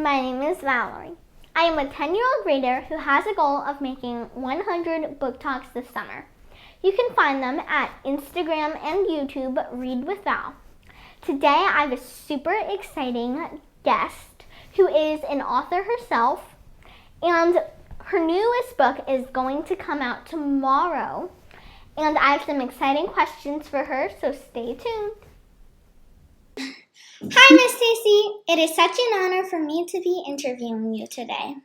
my name is Valerie. I am a 10-year-old reader who has a goal of making 100 book talks this summer. You can find them at Instagram and YouTube, Read with Val. Today I have a super exciting guest who is an author herself, and her newest book is going to come out tomorrow. And I have some exciting questions for her, so stay tuned. Hi, Miss Stacy. It is such an honor for me to be interviewing you today.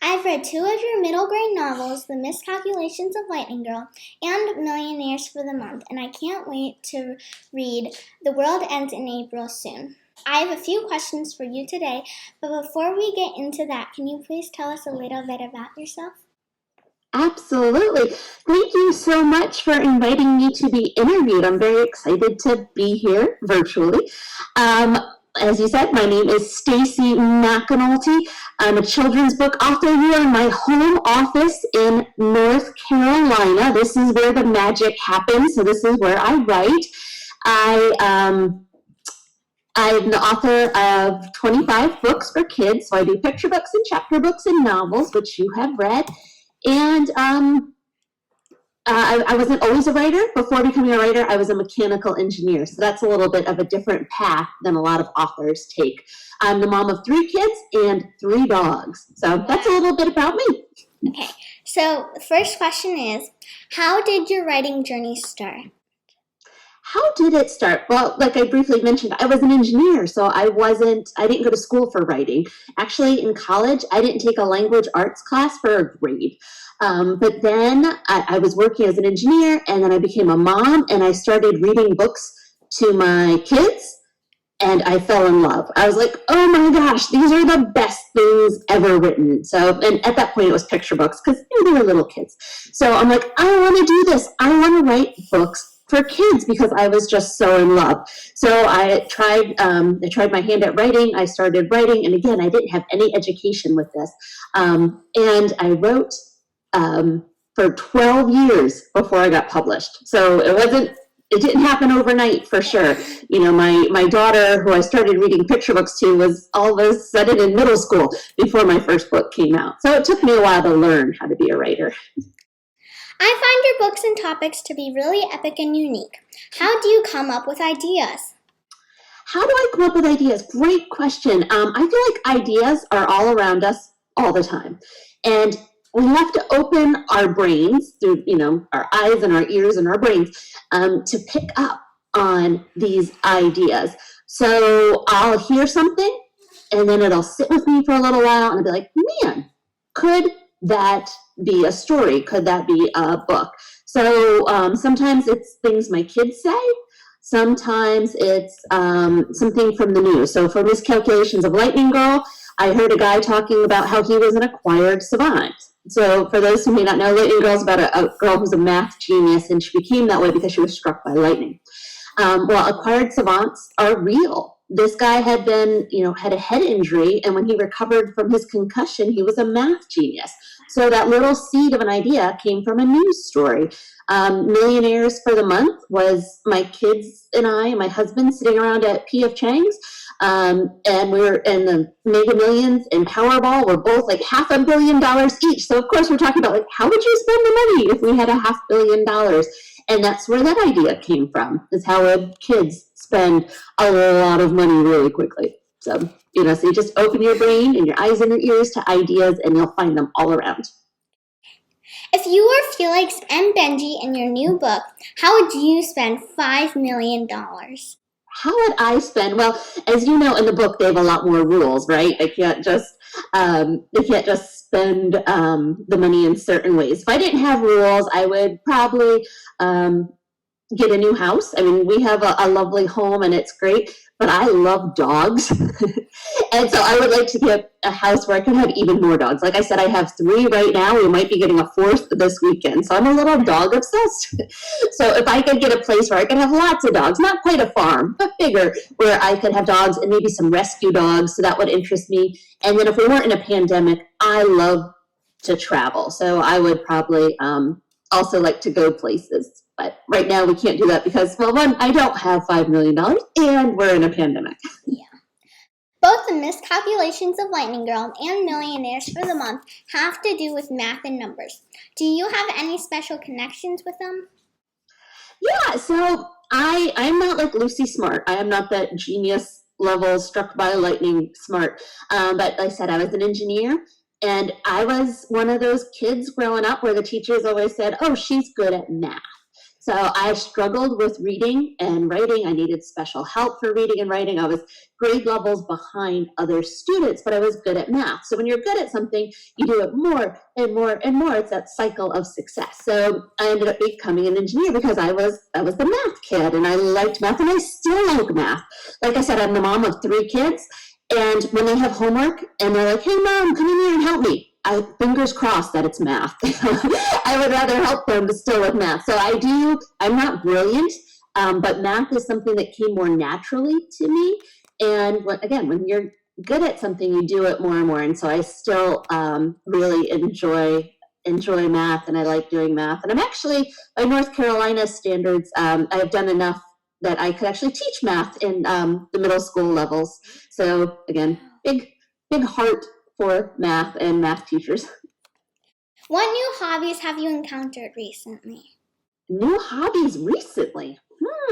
I've read 2 of your middle grade novels, The Miscalculations of Lightning Girl and Millionaires for the month, and I can't wait to read The World Ends in April soon. I have a few questions for you today, but before we get into that, can you please tell us a little bit about yourself? Absolutely. Thank you so much for inviting me to be interviewed. I'm very excited to be here virtually. As you said, my name is Stacy McAnulty. I'm a children's book author here in my home office in North Carolina. This is where the magic happens, so this is where I write. I'm the author of 25 books for kids, so I do picture books and chapter books and novels, which you have read. And I wasn't always a writer. Before becoming a writer, I was a mechanical engineer. So that's a little bit of a different path than a lot of authors take. I'm the mom of 3 kids and 3 dogs. So that's a little bit about me. Okay, so the first question is, how did your writing journey start? How did it start? Well, like I briefly mentioned, I was an engineer, so I didn't go to school for writing. Actually, in college, I didn't take a language arts class for a grade. But then I was working as an engineer, and then I became a mom, and I started reading books to my kids, and I fell in love. I was like, oh my gosh, these are the best things ever written. So, and at that point, it was picture books, because they were little kids. So I'm like, I want to do this. I want to write books for kids because I was just so in love. So I tried my hand at writing. I started writing, and again, I didn't have any education with this. And I wrote for 12 years before I got published. So it didn't happen overnight for sure. You know, my daughter, who I started reading picture books to, was all of a sudden in middle school before my first book came out. So it took me a while to learn how to be a writer. I find your books and topics to be really epic and unique. How do you come up with ideas? How do I come up with ideas? Great question. I feel like ideas are all around us all the time. And we have to open our brains through, our eyes and our ears and our brains to pick up on these ideas. So I'll hear something, and then it'll sit with me for a little while, and I'll be like, man, could that be a story? Could that be a book? So sometimes it's things my kids say. Sometimes it's something from the news. So for Miscalculations of Lightning Girl, I heard a guy talking about how he was an acquired savant. So for those who may not know, Lightning Girl is about a girl who's a math genius, and she became that way because she was struck by lightning. Well, acquired savants are real. This guy had had a head injury, and when he recovered from his concussion, he was a math genius. So that little seed of an idea came from a news story. Millionaires for the month was my kids and I and my husband sitting around at P.F. Chang's, and we were in the Mega Millions and Powerball were both like $500 million each. So of course we're talking about like, how would you spend the money if we had $500 million? And that's where that idea came from, is how would kids spend a lot of money really quickly. So, so you just open your brain and your eyes and your ears to ideas, and you'll find them all around. If you were Felix and Benji in your new book, how would you spend $5 million? How would I spend? Well, as you know, in the book, they have a lot more rules, right? They can't just spend the money in certain ways. If I didn't have rules, I would probably get a new house. I mean, we have a lovely home and it's great, but I love dogs. And so I would like to get a house where I can have even more dogs. Like I said, I have 3 right now. We might be getting a 4th this weekend. So I'm a little dog obsessed. So if I could get a place where I could have lots of dogs, not quite a farm, but bigger, where I could have dogs and maybe some rescue dogs. So that would interest me. And then if we weren't in a pandemic, I love to travel. So I would probably also like to go places. But right now we can't do that because, well, one, I don't have $5 million and we're in a pandemic. Yeah. Both the Miscalculations of Lightning Girl and Millionaires for the month have to do with math and numbers. Do you have any special connections with them? Yeah, so I'm not like Lucy Smart. I am not that genius level struck by lightning smart. But like I said, I was an engineer, and I was one of those kids growing up where the teachers always said, oh, she's good at math. So I struggled with reading and writing. I needed special help for reading and writing. I was grade levels behind other students, but I was good at math. So when you're good at something, you do it more and more and more. It's that cycle of success. So I ended up becoming an engineer because I was the math kid, and I liked math, and I still like math. Like I said, I'm the mom of 3 kids, and when they have homework and they're like, hey, Mom, come in here and help me, fingers crossed that it's math. I would rather help them still with math. So I'm not brilliant, but math is something that came more naturally to me. And when you're good at something, you do it more and more. And so I still really enjoy math, and I like doing math. And I'm actually, by North Carolina standards, I've done enough that I could actually teach math in the middle school levels. So again, big heart for math and math teachers. What new hobbies have you encountered recently? New hobbies recently? I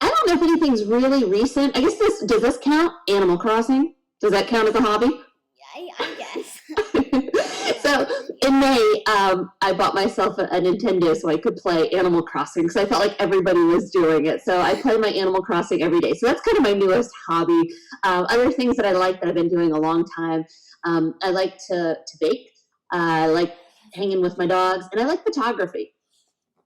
don't know if anything's really recent. I guess does this count? Animal Crossing? Does that count as a hobby? I guess. So in May, I bought myself a Nintendo so I could play Animal Crossing because I felt like everybody was doing it. So I play my Animal Crossing every day. So that's kind of my newest hobby. Other things that I like that I've been doing a long time. I like to bake. I like hanging with my dogs, and I like photography.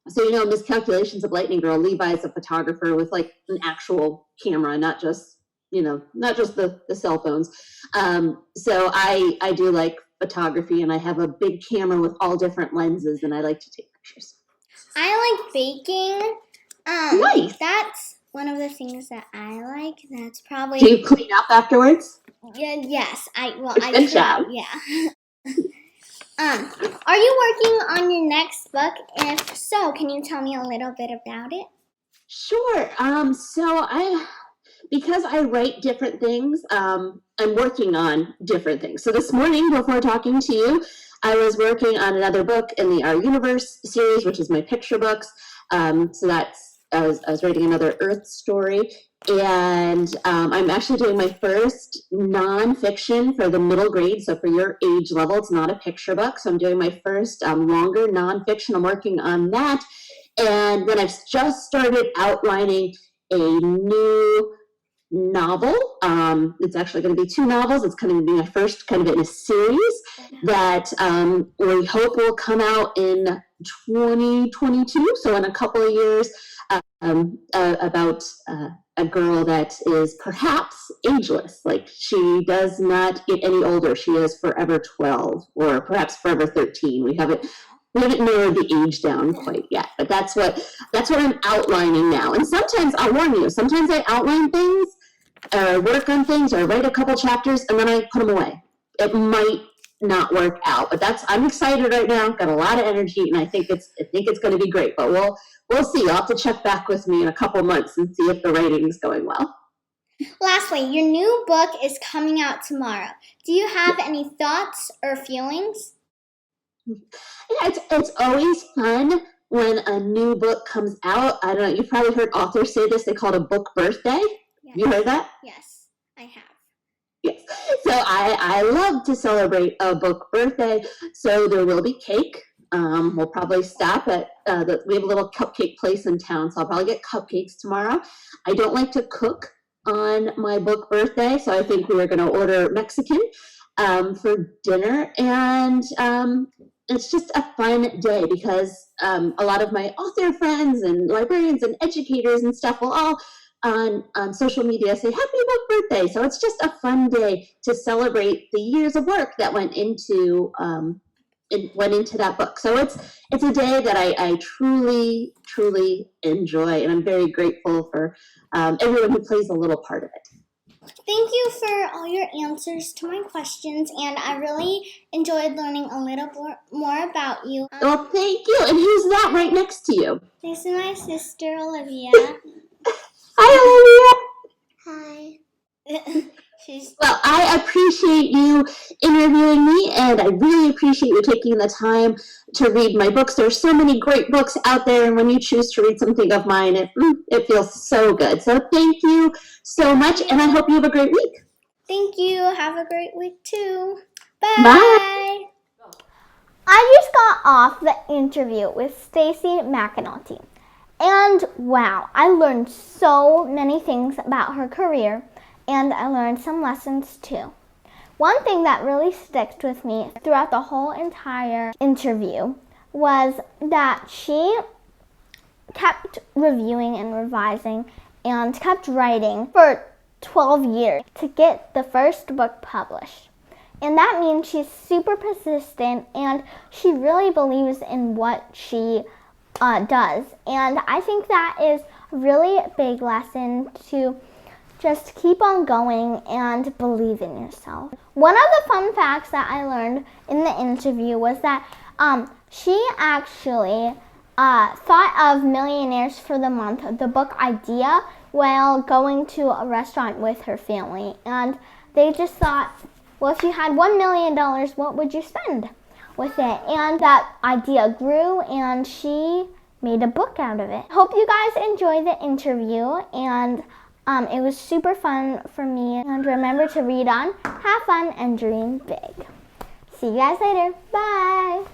So, Miscalculations of Lightning Girl, Levi is a photographer with like an actual camera, not just the cell phones. So I do like photography, and I have a big camera with all different lenses, and I like to take pictures. I like baking. Nice. That's one of the things that I like. That's probably. Do you clean up afterwards? Yes. Good job. Yeah. Are you working on your next book? If so, can you tell me a little bit about it? Sure. Because I write different things, I'm working on different things. So this morning, before talking to you, I was working on another book in the Our Universe series, which is my picture books. So I was writing another Earth story, and I'm actually doing my first nonfiction for the middle grade. So for your age level, it's not a picture book. So I'm doing my first longer nonfiction. I'm working on that. And then I've just started outlining a new novel. It's actually going to be 2 novels. It's going to be my first kind of in a series that we hope will come out in 2022. So in a couple of years, about a girl that is perhaps ageless. Like she does not get any older. She is forever 12 or perhaps forever 13. We haven't narrowed the age down quite yet, but that's what I'm outlining now. And sometimes, I'll warn you, sometimes I outline things or work on things or write a couple chapters and then I put them away. It might not work out, but I'm excited right now. Got a lot of energy, and I think it's going to be great. But we'll see. You'll have to check back with me in a couple months and see if the writing is going well. Lastly, your new book is coming out tomorrow. Do you have any thoughts or feelings? Yeah, it's always fun when a new book comes out. I don't know, you've probably heard authors say this, they call it a book birthday. Yes. You heard that? Yes, I have. Yes. So I love to celebrate a book birthday. So there will be cake. We'll probably stop at, we have a little cupcake place in town, so I'll probably get cupcakes tomorrow. I don't like to cook on my book birthday, so I think we are going to order Mexican for dinner. And it's just a fun day because a lot of my author friends and librarians and educators and stuff will all on social media say happy book birthday. So it's just a fun day to celebrate the years of work that went into that book. So it's a day that I truly enjoy, and I'm very grateful for everyone who plays a little part of it. Thank you for all your answers to my questions, and I really enjoyed learning a little more about you. Well, thank you. And who's that right next to you? This is my sister, Olivia. Hi, Olivia. Hi. Well, I appreciate you interviewing me, and I really appreciate you taking the time to read my books. There's so many great books out there, and when you choose to read something of mine, it feels so good. So thank you so much, and I hope you have a great week. Thank you. Have a great week too. Bye. Bye. I just got off the interview with Stacy McAnulty. And wow, I learned so many things about her career, and I learned some lessons too. One thing that really sticks with me throughout the whole entire interview was that she kept reviewing and revising and kept writing for 12 years to get the first book published. And that means she's super persistent and she really believes in what she does. And I think that is a really big lesson to just keep on going and believe in yourself. One of the fun facts that I learned in the interview was that she actually thought of Millionaires for the Month, the book idea, while going to a restaurant with her family. And they just thought, well, if you had $1 million, what would you spend with it? And that idea grew, and she made a book out of it. Hope you guys enjoyed the interview, and it was super fun for me. And remember to read on, have fun, and dream big. See you guys later. Bye.